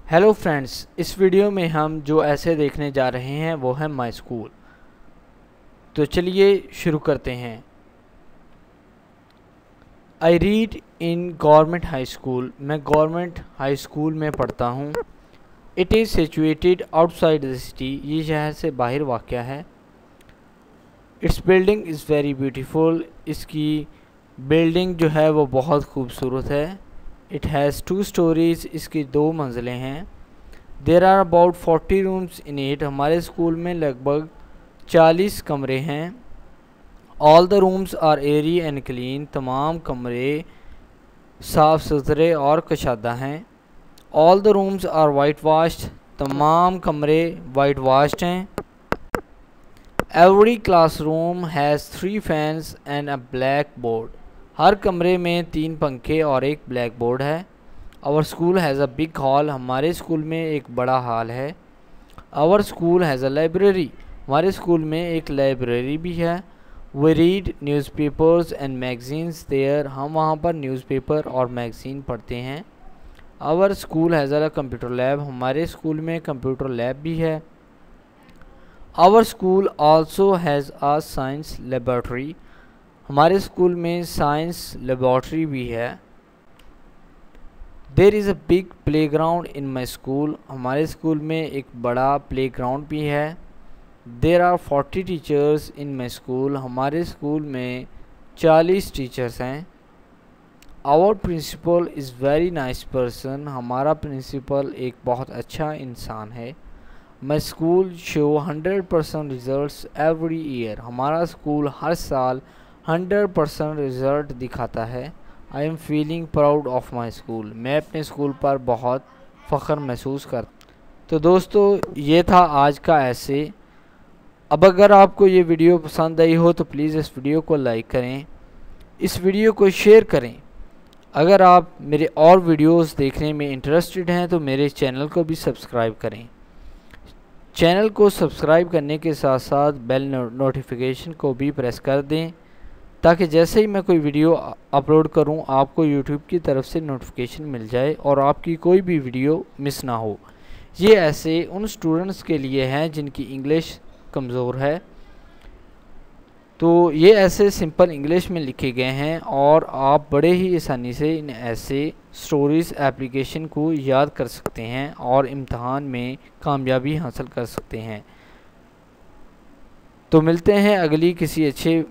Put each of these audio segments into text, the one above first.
Hello friends, इस video में हम जो ऐसे देखने जा रहे हैं वो है माय स्कूल। तो चलिए शुरू करते हैं। I read in government high school. मैं गवर्नमेंट हाई स्कूल में पढ़ता हूँ। It is situated outside the city. ये शहर से बाहर वाक़या है। Its building is very beautiful. इसकी बिल्डिंग जो है वो बहुत खूबसूरत है। It has 2 storeys. इसकी 2 मंजिलें हैं। There are about 40 rooms in it. हमारे स्कूल में लगभग 40 कमरे हैं। All the rooms are airy and clean. तमाम कमरे साफ़ सुथरे और कशादा हैं। All the rooms are white washed. तमाम कमरे वाइट वाश्ड हैं। Every classroom has 3 fans and a black board. हर कमरे में 3 पंखे और एक ब्लैक बोर्ड है। Our school has a big hall. हमारे स्कूल में एक बड़ा हॉल है। Our school has a library. हमारे स्कूल में एक लाइब्रेरी भी है। We read newspapers and magazines there. हम वहाँ पर न्यूज़पेपर और मैगज़ीन पढ़ते हैं। Our school has a computer lab. हमारे स्कूल में कंप्यूटर लैब भी है। Our school also has a science laboratory. हमारे स्कूल में साइंस लेबॉर्ट्री भी है। There is a big playground in my school. हमारे स्कूल में एक बड़ा प्ले ग्राउंड भी है। There are 40 teachers in my school. हमारे स्कूल में 40 टीचर्स हैं। Our principal is very nice person. हमारा प्रिंसिपल एक बहुत अच्छा इंसान है। My school show 100% result every year. हमारा स्कूल हर साल 100% रिज़ल्ट दिखाता है। I am feeling proud of my school. मैं अपने स्कूल पर बहुत फ़ख्र महसूस करता। तो दोस्तों, ये था आज का ऐसे। अब अगर आपको ये वीडियो पसंद आई हो तो प्लीज़ इस वीडियो को लाइक करें, इस वीडियो को शेयर करें। अगर आप मेरे और वीडियोस देखने में इंटरेस्टेड हैं तो मेरे चैनल को भी सब्सक्राइब करें। चैनल को सब्सक्राइब करने के साथ साथ बेल नोटिफिकेशन को भी प्रेस कर दें, ताकि जैसे ही मैं कोई वीडियो अपलोड करूं आपको यूट्यूब की तरफ से नोटिफिकेशन मिल जाए और आपकी कोई भी वीडियो मिस ना हो। ये ऐसे उन स्टूडेंट्स के लिए हैं जिनकी इंग्लिश कमज़ोर है। तो ये ऐसे सिंपल इंग्लिश में लिखे गए हैं और आप बड़े ही आसानी से इन ऐसे स्टोरीज़ एप्लीकेशन को याद कर सकते हैं और इम्तहान में कामयाबी हासिल कर सकते हैं। तो मिलते हैं अगली किसी अच्छे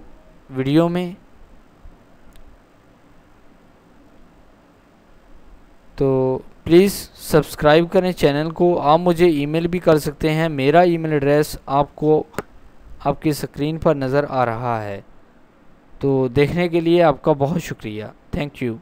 वीडियो में। तो प्लीज़ सब्सक्राइब करें चैनल को। आप मुझे ईमेल भी कर सकते हैं। मेरा ईमेल एड्रेस आपको आपकी स्क्रीन पर नज़र आ रहा है। तो देखने के लिए आपका बहुत शुक्रिया। Thank you.